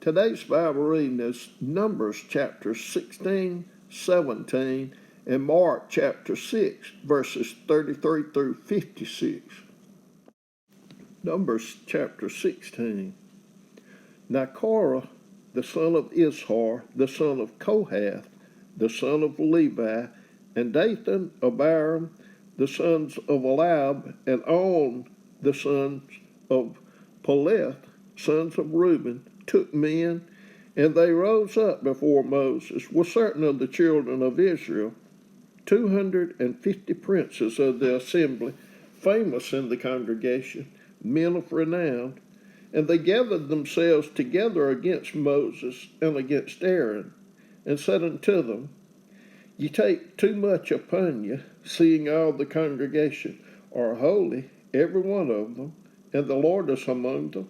Today's Bible reading is Numbers chapter 16, 17, and Mark chapter 6, verses 33 through 56. Numbers chapter 16. Now Korah, the son of Ishar, the son of Kohath, the son of Levi, and Dathan, Abiram, the sons of Eliab, and On, the sons of Peleth, sons of Reuben, took men, and they rose up before Moses with certain of the children of Israel, 250 princes of the assembly, famous in the congregation, men of renown, and they gathered themselves together against Moses and against Aaron, and said unto them, Ye take too much upon you, seeing all the congregation are holy, every one of them, and the Lord is among them.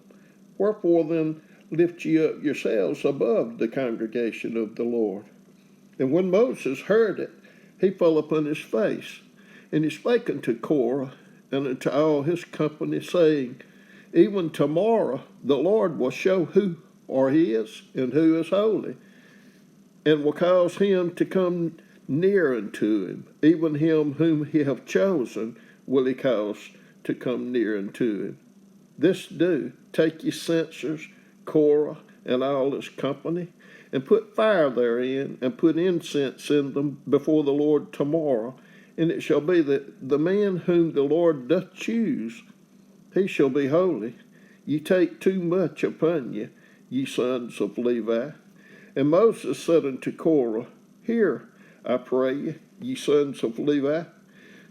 Wherefore then lift ye up yourselves above the congregation of the Lord. And when Moses heard it, he fell upon his face, and he spake unto Korah and unto all his company, saying, Even tomorrow the Lord will show who are his and who is holy, and will cause him to come near unto him, even him whom he hath chosen will he cause to come near unto him. This do, take ye censers, Korah and all his company, and put fire therein, and put incense in them before the Lord tomorrow. And it shall be that the man whom the Lord doth choose, he shall be holy. Ye take too much upon you, ye sons of Levi. And Moses said unto Korah, Hear, I pray you, ye sons of Levi,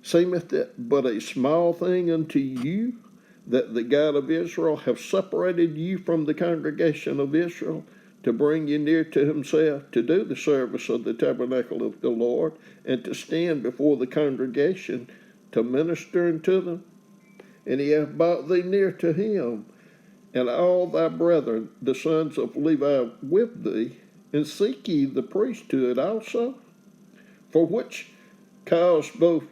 seemeth it but a small thing unto you, that the God of Israel have separated you from the congregation of Israel, to bring you near to himself, to do the service of the tabernacle of the Lord, and to stand before the congregation, to minister unto them? And he hath brought thee near to him, and all thy brethren, the sons of Levi, with thee, and seek ye the priesthood also? For which cause both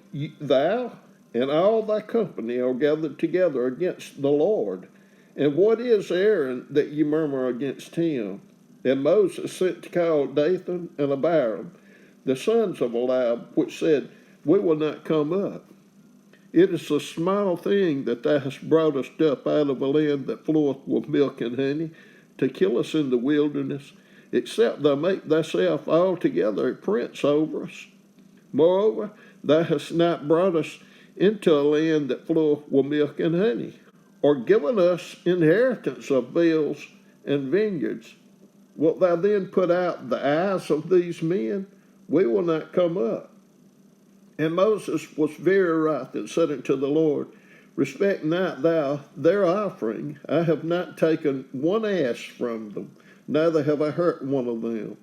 thou and all thy company are gathered together against the Lord. And what is Aaron that ye murmur against him? And Moses sent to call Dathan and Abiram, the sons of Eliab, which said, We will not come up. It is a small thing that thou hast brought us up out of a land that floweth with milk and honey, to kill us in the wilderness, except thou make thyself altogether a prince over us. Moreover, thou hast not brought us into a land that floweth with milk and honey, or given us inheritance of fields and vineyards. Wilt thou then put out the eyes of these men? We will not come up. And Moses was very wroth, and said unto the Lord, Respect not thou their offering. I have not taken one ass from them, neither have I hurt one of them.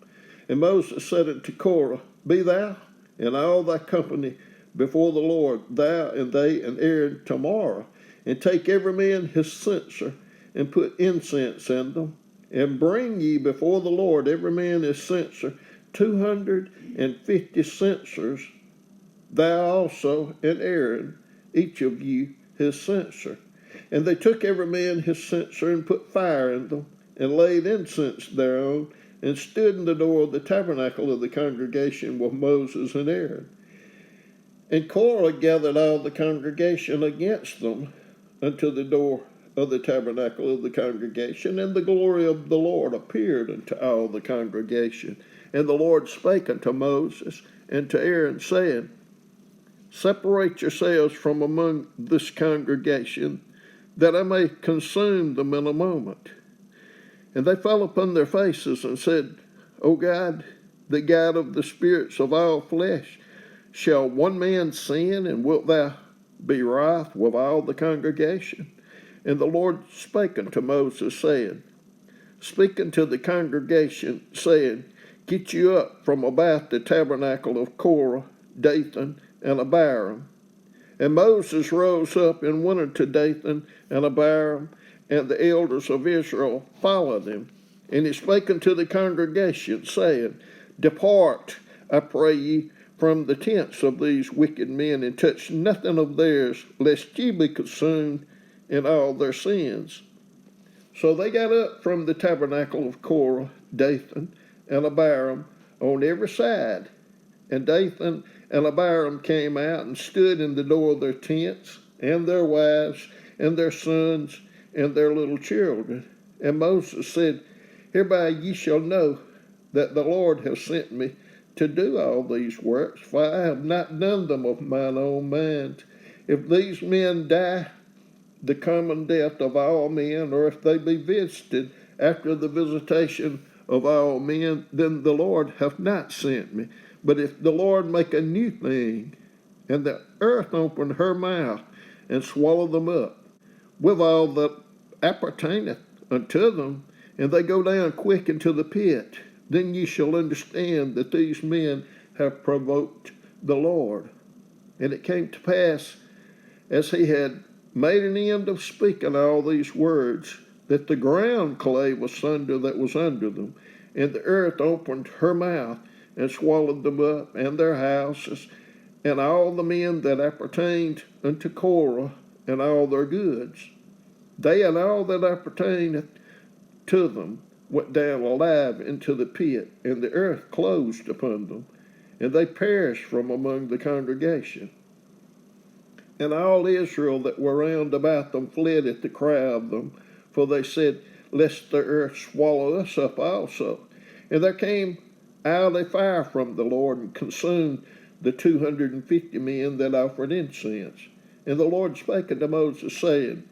And Moses said unto Korah, Be thou and all thy company before the Lord, thou and they and Aaron tomorrow, and take every man his censer, and put incense in them, and bring ye before the Lord every man his censer, 250 censers, thou also and Aaron, each of you his censer. And they took every man his censer, and put fire in them, and laid incense thereon, and stood in the door of the tabernacle of the congregation with Moses and Aaron. And Korah gathered all the congregation against them unto the door of the tabernacle of the congregation, and the glory of the Lord appeared unto all the congregation. And the Lord spake unto Moses and to Aaron, saying, Separate yourselves from among this congregation, that I may consume them in a moment. And they fell upon their faces and said, O God, the God of the spirits of all flesh, shall one man sin, and wilt thou be wroth with all the congregation? And the Lord spake unto Moses, saying, Speak unto the congregation, saying, Get you up from about the tabernacle of Korah, Dathan, and Abiram. And Moses rose up and went unto Dathan and Abiram, and the elders of Israel followed him. And he spake unto the congregation, saying, Depart, I pray ye, from the tents of these wicked men, and touch nothing of theirs, lest ye be consumed in all their sins. So they got up from the tabernacle of Korah, Dathan, and Abiram on every side. And Dathan and Abiram came out and stood in the door of their tents, and their wives, and their sons, and their little children. And Moses said, Hereby ye shall know that the Lord hath sent me to do all these works, for I have not done them of mine own mind. If these men die the common death of all men, or if they be visited after the visitation of all men, then the Lord hath not sent me. But if the Lord make a new thing, and the earth open her mouth, and swallow them up, with all that appertaineth unto them, and they go down quick into the pit, then ye shall understand that these men have provoked the Lord. And it came to pass, as he had made an end of speaking all these words, that the ground clave asunder that was under them, and the earth opened her mouth, and swallowed them up, and their houses, and all the men that appertained unto Korah, and all their goods. They and all that appertained to them went down alive into the pit, and the earth closed upon them, and they perished from among the congregation. And all Israel that were round about them fled at the cry of them, for they said, Lest the earth swallow us up also. And there came out a fire from the Lord, and consumed the 250 men that offered incense. And the Lord spake unto Moses, saying,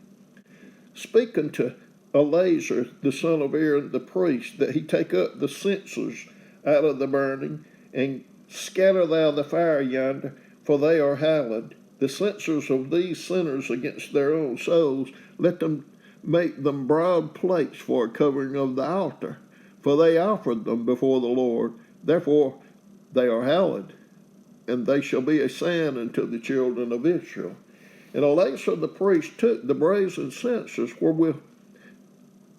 Speak unto Eleazar the son of Aaron the priest, that he take up the censers out of the burning, and scatter thou the fire yonder, for they are hallowed. The censers of these sinners against their own souls, let them make them broad plates for a covering of the altar, for they offered them before the Lord. Therefore they are hallowed, and they shall be a sign unto the children of Israel. And Eleazar the priest took the brazen censers wherewith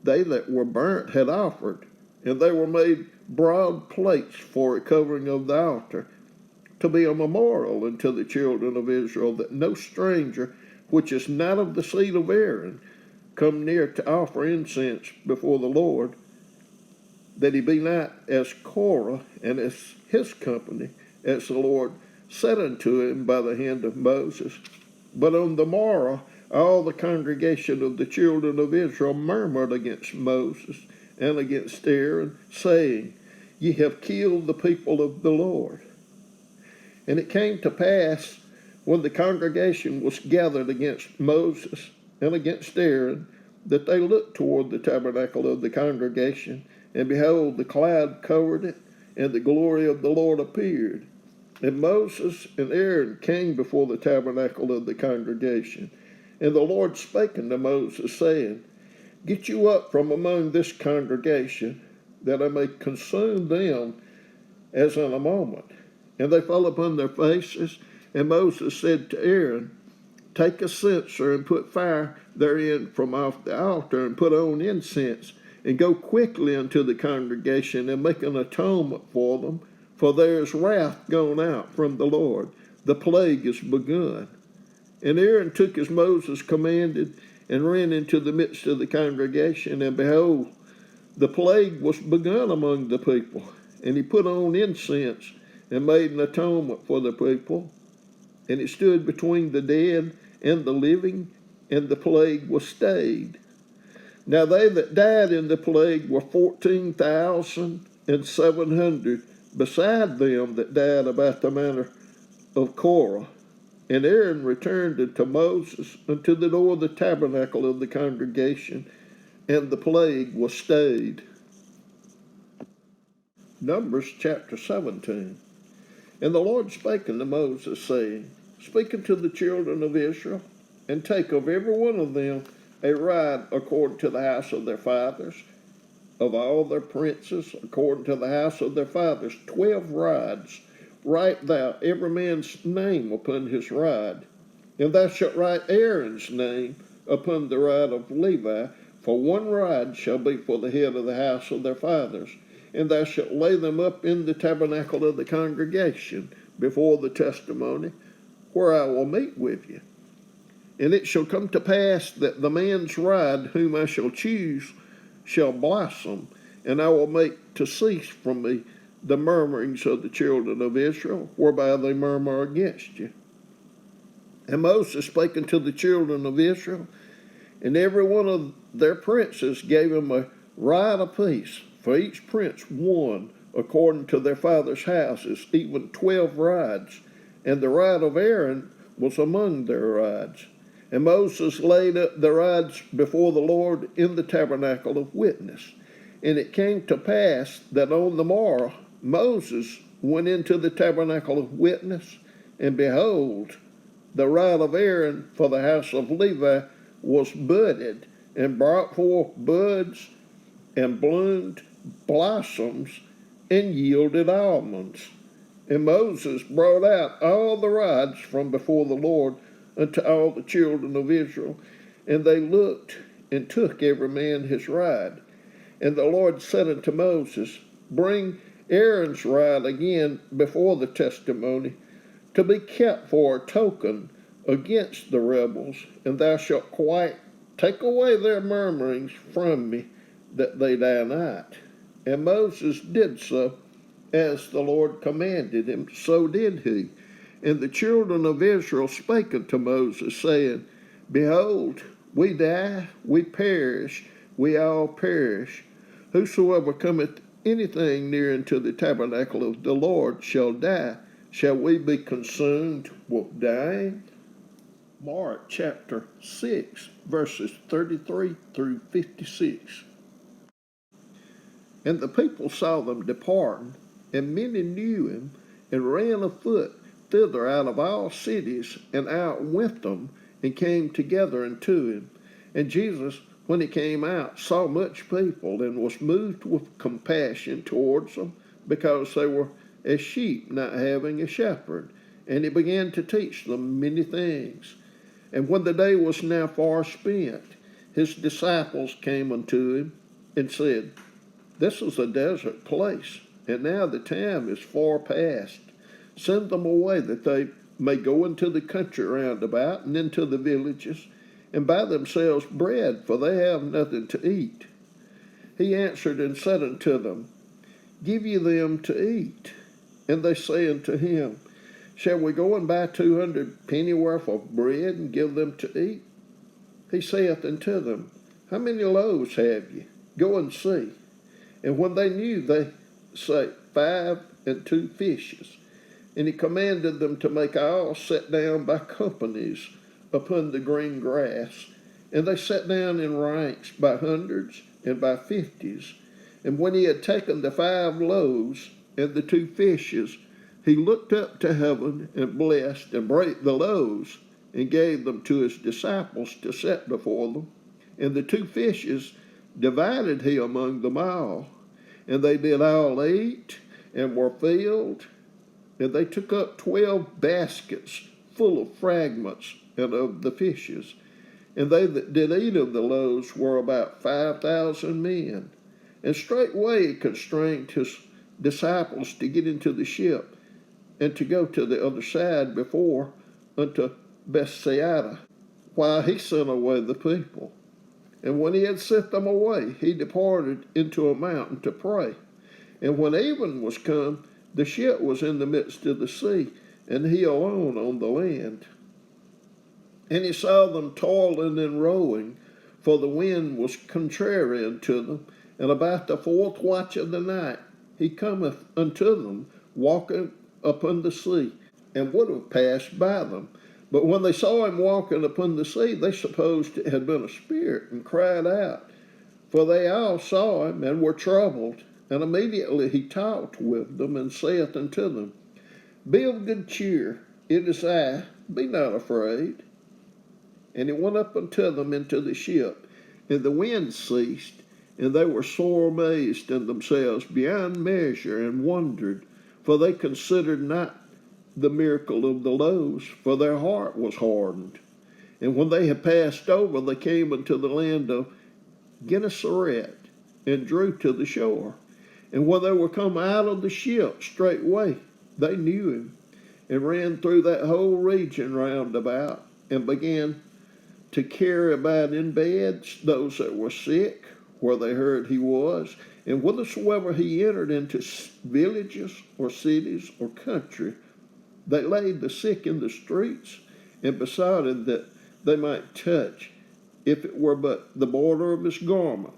they that were burnt had offered, and they were made broad plates for a covering of the altar, to be a memorial unto the children of Israel, that no stranger, which is not of the seed of Aaron, come near to offer incense before the Lord, that he be not as Korah and as his company, as the Lord said unto him by the hand of Moses. But on the morrow all the congregation of the children of Israel murmured against Moses and against Aaron, saying, Ye have killed the people of the Lord. And it came to pass, when the congregation was gathered against Moses and against Aaron, that they looked toward the tabernacle of the congregation, and behold, the cloud covered it, and the glory of the Lord appeared. And Moses and Aaron came before the tabernacle of the congregation. And the Lord spake unto Moses, saying, Get you up from among this congregation, that I may consume them as in a moment. And they fell upon their faces, and Moses said to Aaron, Take a censer, and put fire therein from off the altar, and put on incense, and go quickly unto the congregation, and make an atonement for them, for there is wrath gone out from the Lord. The plague is begun. And Aaron took as Moses commanded, and ran into the midst of the congregation, and behold, the plague was begun among the people. And he put on incense, and made an atonement for the people. And it stood between the dead and the living, and the plague was stayed. Now they that died in the plague were 14,700, beside them that died about the manner of Korah. And Aaron returned unto Moses unto the door of the tabernacle of the congregation, and the plague was stayed. Numbers chapter 17. And the Lord spake unto Moses, saying, Speak unto the children of Israel, and take of every one of them a rod according to the house of their fathers, of all their princes, according to the house of their fathers, 12 rods. Write thou every man's name upon his rod. And thou shalt write Aaron's name upon the rod of Levi, for one rod shall be for the head of the house of their fathers. And thou shalt lay them up in the tabernacle of the congregation before the testimony, where I will meet with you. And it shall come to pass that the man's rod whom I shall choose shall blossom, and I will make to cease from me the murmurings of the children of Israel, whereby they murmur against you. And Moses spake unto the children of Israel, and every one of their princes gave them a rod apiece, for each prince one, according to their fathers' houses, even 12 rods. And the rod of Aaron was among their rods. And Moses laid up the rods before the Lord in the tabernacle of witness. And it came to pass that on the morrow Moses went into the tabernacle of witness, and behold, the rod of Aaron for the house of Levi was budded, and brought forth buds, and bloomed blossoms, and yielded almonds. And Moses brought out all the rods from before the Lord unto all the children of Israel, and they looked and took every man his rod. And the Lord said unto Moses, Bring Aaron's rod again before the testimony, to be kept for a token against the rebels, and thou shalt quite take away their murmurings from me, that they die not. And Moses did so, as the Lord commanded him, so did he. And the children of Israel spake unto Moses, saying, Behold, we die, we perish, we all perish. Whosoever cometh anything near unto the tabernacle of the Lord shall die. Shall we be consumed with dying? Mark chapter 6, verses 33 through 56. And the people saw them departing, and many knew him, and ran afoot thither out of all cities, and outwent them, and came together unto him. And Jesus, when he came out, saw much people, and was moved with compassion towards them, because they were as sheep not having a shepherd. And he began to teach them many things. And when the day was now far spent, his disciples came unto him, and said, This is a desert place, and now the time is far past. Send them away, that they may go into the country round about, and into the villages, and buy themselves bread, for they have nothing to eat. He answered and said unto them, Give ye them to eat. And they say unto him, Shall we go and buy 200 pennyworth of bread, and give them to eat? He saith unto them, How many loaves have ye? Go and see. And when they knew, they say, 5 and 2 fishes. And he commanded them to make all sit down by companies upon the green grass. And they sat down in ranks by hundreds and by 50s. And when he had taken the 5 loaves and the 2 fishes, he looked up to heaven and blessed, and brake the loaves, and gave them to his disciples to set before them. And the 2 fishes divided he among them all. And they did all eat, and were filled. And they took up 12 baskets full of fragments and of the fishes. And they that did eat of the loaves were about 5,000 men. And straightway he constrained his disciples to get into the ship, and to go to the other side before unto Bethsaida, while he sent away the people. And when he had sent them away, he departed into a mountain to pray. And when even was come, the ship was in the midst of the sea, and he alone on the land. And he saw them toiling and rowing, for the wind was contrary unto them. And about the 4th watch of the night he cometh unto them, walking upon the sea, and would have passed by them. But when they saw him walking upon the sea, they supposed it had been a spirit, and cried out. For they all saw him, and were troubled. And immediately he talked with them, and saith unto them, Be of good cheer, it is I, be not afraid. And he went up unto them into the ship, and the wind ceased, and they were sore amazed in themselves beyond measure, and wondered, for they considered not the miracle of the loaves, for their heart was hardened. And when they had passed over, they came unto the land of Gennesaret, and drew to the shore. And when they were come out of the ship, straightway they knew him, and ran through that whole region round about, and began to carry about in beds those that were sick, where they heard he was, and whithersoever he entered into villages or cities or country, they laid the sick in the streets and besought him that they might touch, if it were but the border of his garment.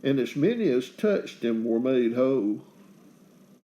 And as many as touched him were made whole.